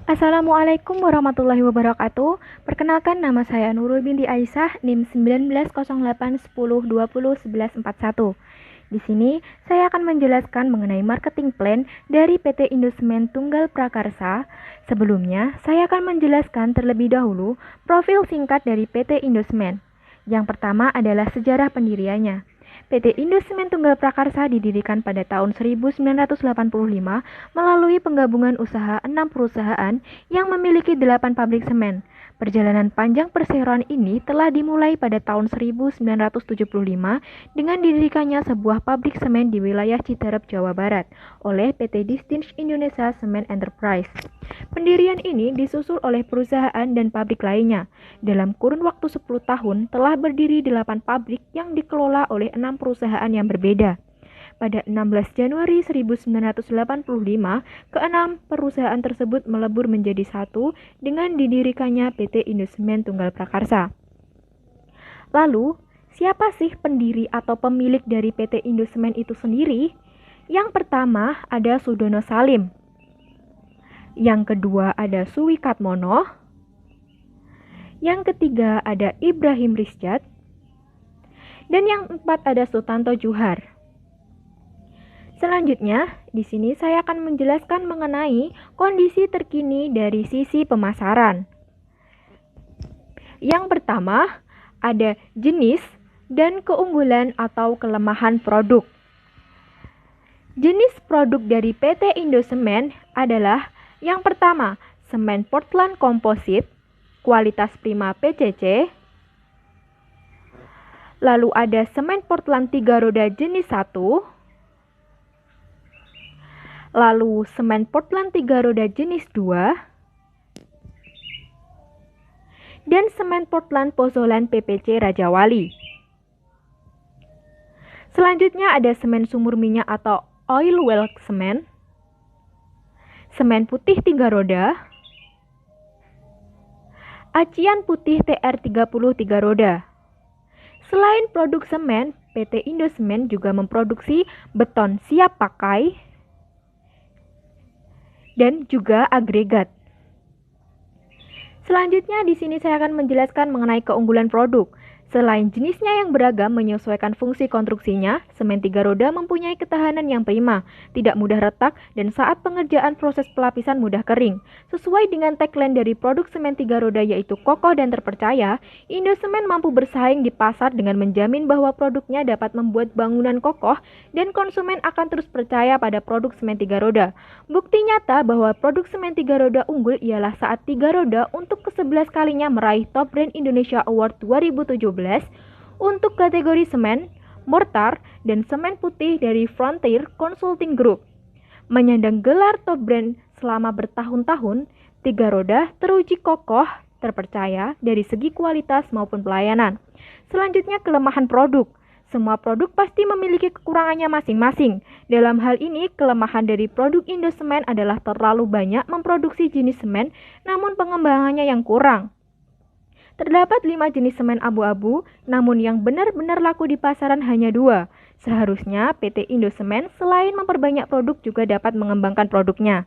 Assalamualaikum warahmatullahi wabarakatuh. Perkenalkan, nama saya Nurul binti Aisyah, NIM 190810201141. Di sini saya akan menjelaskan mengenai marketing plan dari PT Indosemen Tunggal Prakarsa. Sebelumnya, saya akan menjelaskan terlebih dahulu profil singkat dari PT Indosemen. Yang pertama adalah sejarah pendiriannya. PT Indosemen Tunggal Prakarsa didirikan pada tahun 1985 melalui penggabungan usaha 6 perusahaan yang memiliki 8 pabrik semen. Perjalanan panjang perseroan ini telah dimulai pada tahun 1975 dengan didirikannya sebuah pabrik semen di wilayah Citerep, Jawa Barat oleh PT Distinch Indonesia Cement Enterprise. Pendirian ini disusul oleh perusahaan dan pabrik lainnya. Dalam kurun waktu 10 tahun telah berdiri 8 pabrik yang dikelola oleh 6 perusahaan yang berbeda. Pada 16 Januari 1985, keenam perusahaan tersebut melebur menjadi satu dengan didirikannya PT Indosemen Tunggal Prakarsa. Lalu, siapa sih pendiri atau pemilik dari PT Indosemen itu sendiri? Yang pertama ada Sudono Salim. Yang kedua ada Suwi Katmono. Yang ketiga ada Ibrahim Rizjat. Dan yang keempat ada Sutanto Juhar. Selanjutnya, di sini saya akan menjelaskan mengenai kondisi terkini dari sisi pemasaran. Yang pertama, ada jenis dan keunggulan atau kelemahan produk. Jenis produk dari PT Indosemen adalah yang pertama, semen Portland komposit, kualitas prima PCC. Lalu ada semen Portland 3 roda jenis 1. Lalu semen Portland 3 roda jenis 2. Dan semen Portland Pozolan PPC Raja Wali. Selanjutnya ada semen sumur minyak atau oil well semen. Semen putih 3 roda. Acian putih TR30 3 roda. Selain produk semen, PT Indosemen juga memproduksi beton siap pakai dan juga agregat. Selanjutnya di sini saya akan menjelaskan mengenai keunggulan produk. Selain jenisnya yang beragam menyesuaikan fungsi konstruksinya, semen 3 roda mempunyai ketahanan yang prima, tidak mudah retak, dan saat pengerjaan proses pelapisan mudah kering. Sesuai dengan tagline dari produk semen 3 roda yaitu kokoh dan terpercaya, Indosemen mampu bersaing di pasar dengan menjamin bahwa produknya dapat membuat bangunan kokoh dan konsumen akan terus percaya pada produk semen 3 roda. Bukti nyata bahwa produk semen 3 roda unggul ialah saat 3 roda untuk ke-11 kalinya meraih Top Brand Indonesia Award 2017 untuk kategori semen, mortar, dan semen putih dari Frontier Consulting Group. Menyandang gelar Top Brand selama bertahun-tahun, 3 roda teruji kokoh, terpercaya dari segi kualitas maupun pelayanan. Selanjutnya kelemahan produk. Semua produk pasti memiliki kekurangannya masing-masing. Dalam hal ini, kelemahan dari produk Indosemen adalah terlalu banyak memproduksi jenis semen, namun pengembangannya yang kurang. Terdapat 5 jenis semen abu-abu, namun yang benar-benar laku di pasaran hanya 2. Seharusnya PT Indosemen selain memperbanyak produk juga dapat mengembangkan produknya.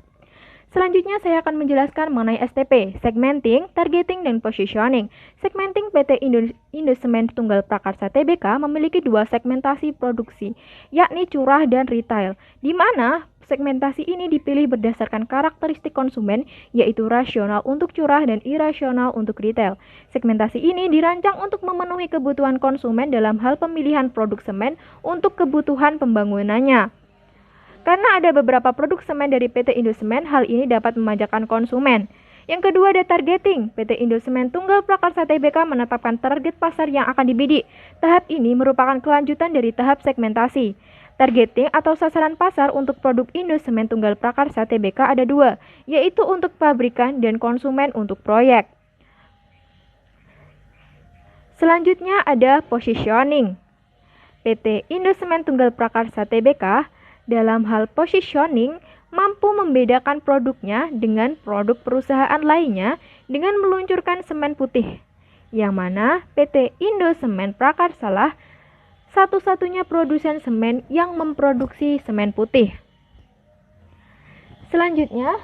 Selanjutnya saya akan menjelaskan mengenai STP, segmenting, targeting, dan positioning. Segmenting PT Indosemen Tunggal Prakarsa Tbk memiliki 2 segmentasi produksi, yakni curah dan retail, di mana segmentasi ini dipilih berdasarkan karakteristik konsumen, yaitu rasional untuk curah dan irasional untuk retail. Segmentasi ini dirancang untuk memenuhi kebutuhan konsumen dalam hal pemilihan produk semen untuk kebutuhan pembangunannya. Karena ada beberapa produk semen dari PT Indosemen, hal ini dapat memanjakan konsumen. Yang kedua ada targeting. PT Indosemen Tunggal Prakarsa Tbk menetapkan target pasar yang akan dibidik. Tahap ini merupakan kelanjutan dari tahap segmentasi. Targeting atau sasaran pasar untuk produk Indosemen Tunggal Prakarsa Tbk ada 2, yaitu untuk pabrikan dan konsumen untuk proyek. Selanjutnya ada positioning. PT Indosemen Tunggal Prakarsa Tbk dalam hal positioning mampu membedakan produknya dengan produk perusahaan lainnya dengan meluncurkan semen putih, yang mana PT Indosemen Prakarsa lah satu-satunya produsen semen yang memproduksi semen putih. Selanjutnya,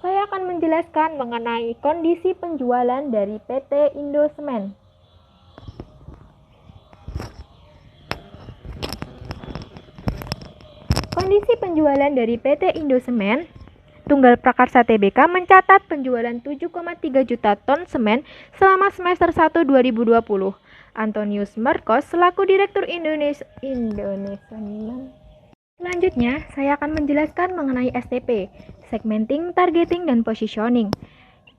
saya akan menjelaskan mengenai kondisi penjualan dari PT Indosemen. Kondisi penjualan dari PT Indosemen Tunggal Prakarsa Tbk mencatat penjualan 7,3 juta ton semen selama semester 1 2020. Antonius Marcos selaku Direktur Indonesia. Selanjutnya, saya akan menjelaskan mengenai STP, Segmenting, Targeting, dan Positioning.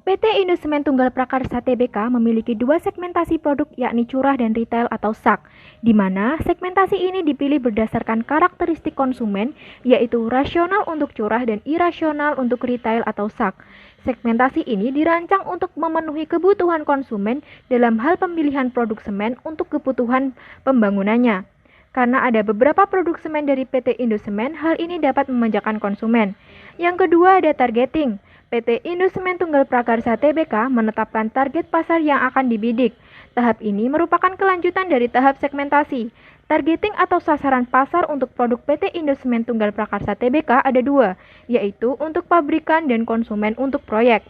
PT Indosemen Tunggal Prakarsa Tbk memiliki dua segmentasi produk yakni curah dan retail atau SAK, di mana segmentasi ini dipilih berdasarkan karakteristik konsumen yaitu rasional untuk curah dan irasional untuk retail atau SAK. Segmentasi ini dirancang untuk memenuhi kebutuhan konsumen dalam hal pemilihan produk semen untuk kebutuhan pembangunannya. Karena ada beberapa produk semen dari PT Indosemen, hal ini dapat memanjakan konsumen. Yang kedua ada targeting. PT Indosemen Tunggal Prakarsa Tbk menetapkan target pasar yang akan dibidik. Tahap ini merupakan kelanjutan dari tahap segmentasi. Targeting atau sasaran pasar untuk produk PT Indosemen Tunggal Prakarsa Tbk ada dua, yaitu untuk pabrikan dan konsumen untuk proyek.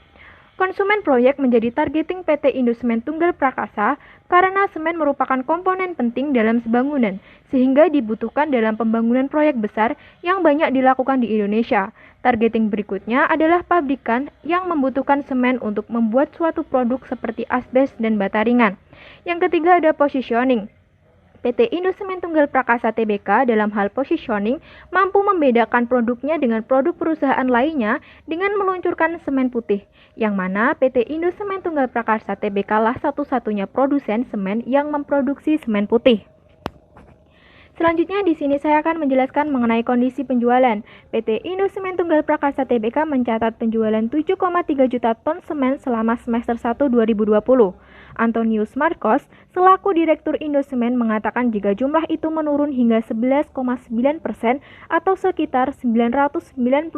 Konsumen proyek menjadi targeting PT Indosemen Tunggal Prakarsa karena semen merupakan komponen penting dalam bangunan, sehingga dibutuhkan dalam pembangunan proyek besar yang banyak dilakukan di Indonesia. Targeting berikutnya adalah pabrikan yang membutuhkan semen untuk membuat suatu produk seperti asbes dan bata ringan. Yang ketiga ada positioning. PT Indosemen Tunggal Prakarsa Tbk dalam hal positioning mampu membedakan produknya dengan produk perusahaan lainnya dengan meluncurkan semen putih, yang mana PT Indosemen Tunggal Prakarsa Tbk lah satu-satunya produsen semen yang memproduksi semen putih. Selanjutnya di sini saya akan menjelaskan mengenai kondisi penjualan. PT Indosemen Tunggal Prakarsa Tbk mencatat penjualan 7,3 juta ton semen selama semester 1 2020. Antonius Marcos selaku Direktur Indosemen mengatakan jika jumlah itu menurun hingga 11,9% atau sekitar 994.000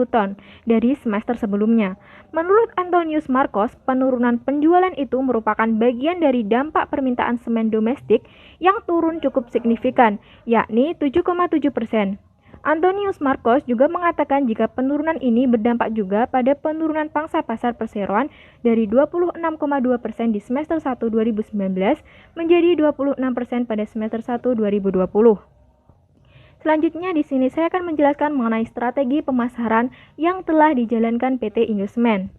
ton dari semester sebelumnya. Menurut Antonius Marcos, penurunan penjualan itu merupakan bagian dari dampak permintaan semen domestik yang turun cukup signifikan, yakni 7,7%. Antonius Marcos juga mengatakan jika penurunan ini berdampak juga pada penurunan pangsa pasar perseroan dari 26,2% di semester 1 2019 menjadi 26% pada semester 1 2020. Selanjutnya di sini saya akan menjelaskan mengenai strategi pemasaran yang telah dijalankan PT Indosemen.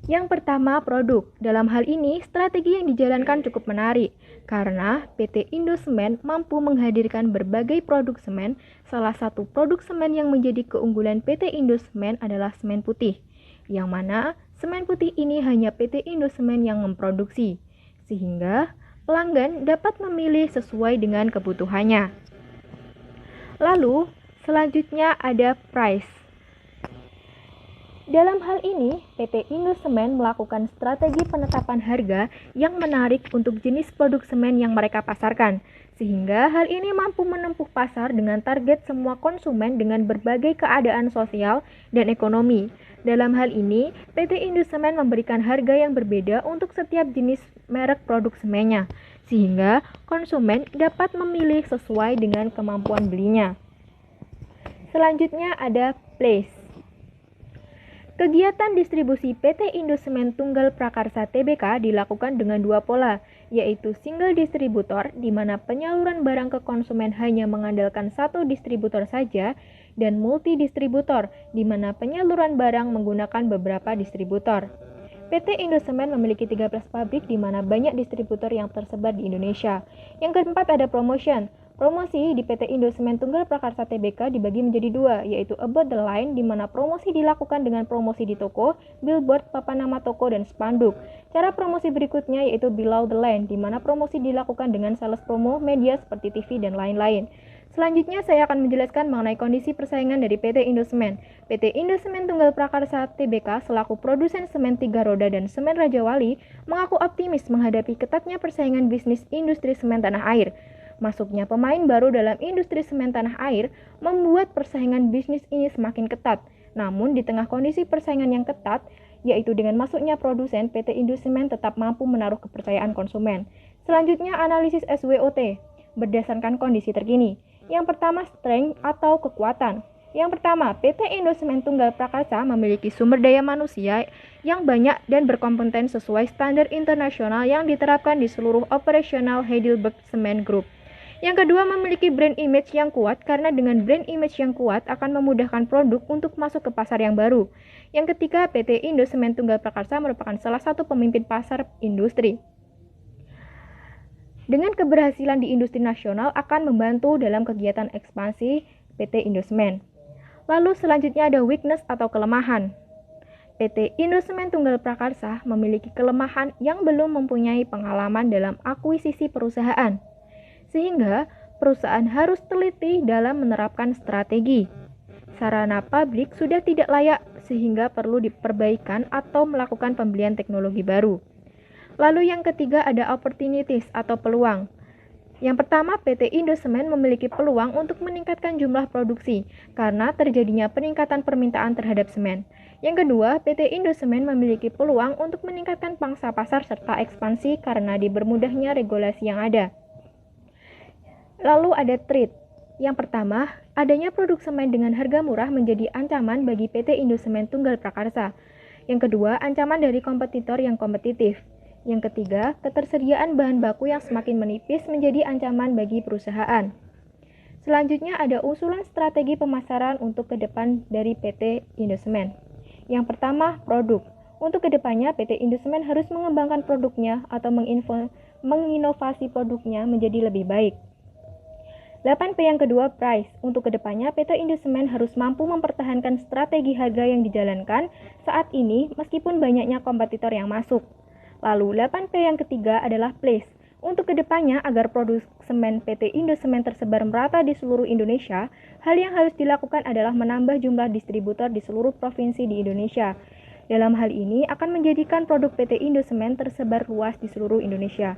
Yang pertama, produk. Dalam hal ini, strategi yang dijalankan cukup menarik karena PT Indosemen mampu menghadirkan berbagai produk semen. Salah satu produk semen yang menjadi keunggulan PT Indosemen adalah semen putih, yang mana semen putih ini hanya PT Indosemen yang memproduksi, sehingga pelanggan dapat memilih sesuai dengan kebutuhannya. Lalu, selanjutnya ada price. Dalam hal ini, PT Indosemen melakukan strategi penetapan harga yang menarik untuk jenis produk semen yang mereka pasarkan, sehingga hal ini mampu menempuh pasar dengan target semua konsumen dengan berbagai keadaan sosial dan ekonomi. Dalam hal ini, PT Indosemen memberikan harga yang berbeda untuk setiap jenis merek produk semennya, sehingga konsumen dapat memilih sesuai dengan kemampuan belinya. Selanjutnya ada place. Kegiatan distribusi PT Indosemen Tunggal Prakarsa Tbk dilakukan dengan dua pola, yaitu single distributor, di mana penyaluran barang ke konsumen hanya mengandalkan satu distributor saja, dan multi distributor, di mana penyaluran barang menggunakan beberapa distributor. PT Indosemen memiliki 13 pabrik di mana banyak distributor yang tersebar di Indonesia. Yang keempat ada promotion. Promosi di PT Indosemen Tunggal Prakarsa Tbk dibagi menjadi dua, yaitu About the Line, di mana promosi dilakukan dengan promosi di toko, billboard, papan nama toko, dan spanduk. Cara promosi berikutnya yaitu Below the Line, di mana promosi dilakukan dengan sales promo, media seperti TV, dan lain-lain. Selanjutnya saya akan menjelaskan mengenai kondisi persaingan dari PT Indosemen. PT Indosemen Tunggal Prakarsa Tbk selaku produsen semen 3 roda dan semen Raja Wali mengaku optimis menghadapi ketatnya persaingan bisnis industri semen tanah air. Masuknya pemain baru dalam industri semen tanah air membuat persaingan bisnis ini semakin ketat. Namun di tengah kondisi persaingan yang ketat, yaitu dengan masuknya produsen, PT Indosemen tetap mampu menaruh kepercayaan konsumen. Selanjutnya analisis SWOT berdasarkan kondisi terkini. Yang pertama, strength atau kekuatan. Yang pertama, PT Indosemen Tunggal Prakarsa memiliki sumber daya manusia yang banyak dan berkompeten sesuai standar internasional yang diterapkan di seluruh operasional Heidelberg Cement Group. Yang kedua, memiliki brand image yang kuat karena dengan brand image yang kuat akan memudahkan produk untuk masuk ke pasar yang baru. Yang ketiga, PT Indosemen Tunggal Prakarsa merupakan salah satu pemimpin pasar industri. Dengan keberhasilan di industri nasional akan membantu dalam kegiatan ekspansi PT Indosemen. Lalu selanjutnya ada weakness atau kelemahan. PT Indosemen Tunggal Prakarsa memiliki kelemahan yang belum mempunyai pengalaman dalam akuisisi perusahaan, sehingga perusahaan harus teliti dalam menerapkan strategi. Sarana publik sudah tidak layak sehingga perlu diperbaikan atau melakukan pembelian teknologi baru. Lalu yang ketiga ada opportunities atau peluang. Yang pertama, PT Indosemen memiliki peluang untuk meningkatkan jumlah produksi karena terjadinya peningkatan permintaan terhadap semen. Yang kedua, PT Indosemen memiliki peluang untuk meningkatkan pangsa pasar serta ekspansi karena dipermudahnya regulasi yang ada. Lalu ada threat. Yang pertama, adanya produk semen dengan harga murah menjadi ancaman bagi PT Indosemen Tunggal Prakarsa. Yang kedua, ancaman dari kompetitor yang kompetitif. Yang ketiga, ketersediaan bahan baku yang semakin menipis menjadi ancaman bagi perusahaan. Selanjutnya ada usulan strategi pemasaran untuk ke depan dari PT Indosemen. Yang pertama, produk. Untuk kedepannya, PT Indosemen harus mengembangkan produknya atau menginovasi produknya menjadi lebih baik. 8P yang kedua, price. Untuk kedepannya, PT Indosemen harus mampu mempertahankan strategi harga yang dijalankan saat ini meskipun banyaknya kompetitor yang masuk. Lalu 8P yang ketiga adalah place. Untuk kedepannya agar produk semen PT Indosemen tersebar merata di seluruh Indonesia, hal yang harus dilakukan adalah menambah jumlah distributor di seluruh provinsi di Indonesia. Dalam hal ini akan menjadikan produk PT Indosemen tersebar luas di seluruh Indonesia.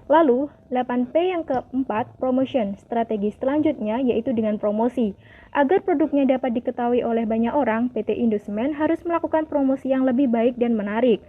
Lalu 8P yang keempat, promotion. Strategi selanjutnya yaitu dengan promosi. Agar produknya dapat diketahui oleh banyak orang, PT Indosemen harus melakukan promosi yang lebih baik dan menarik.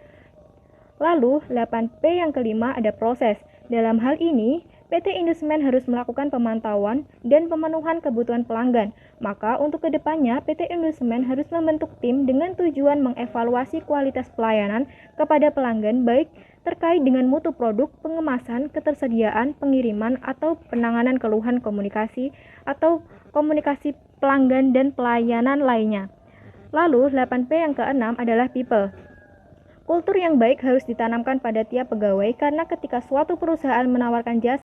Lalu, 8P yang kelima ada proses. Dalam hal ini, PT Indosemen harus melakukan pemantauan dan pemenuhan kebutuhan pelanggan. Maka, untuk kedepannya, PT Indosemen harus membentuk tim dengan tujuan mengevaluasi kualitas pelayanan kepada pelanggan baik terkait dengan mutu produk, pengemasan, ketersediaan, pengiriman, atau penanganan keluhan komunikasi atau komunikasi pelanggan dan pelayanan lainnya. Lalu, 8P yang keenam adalah people. Kultur yang baik harus ditanamkan pada tiap pegawai karena ketika suatu perusahaan menawarkan jasa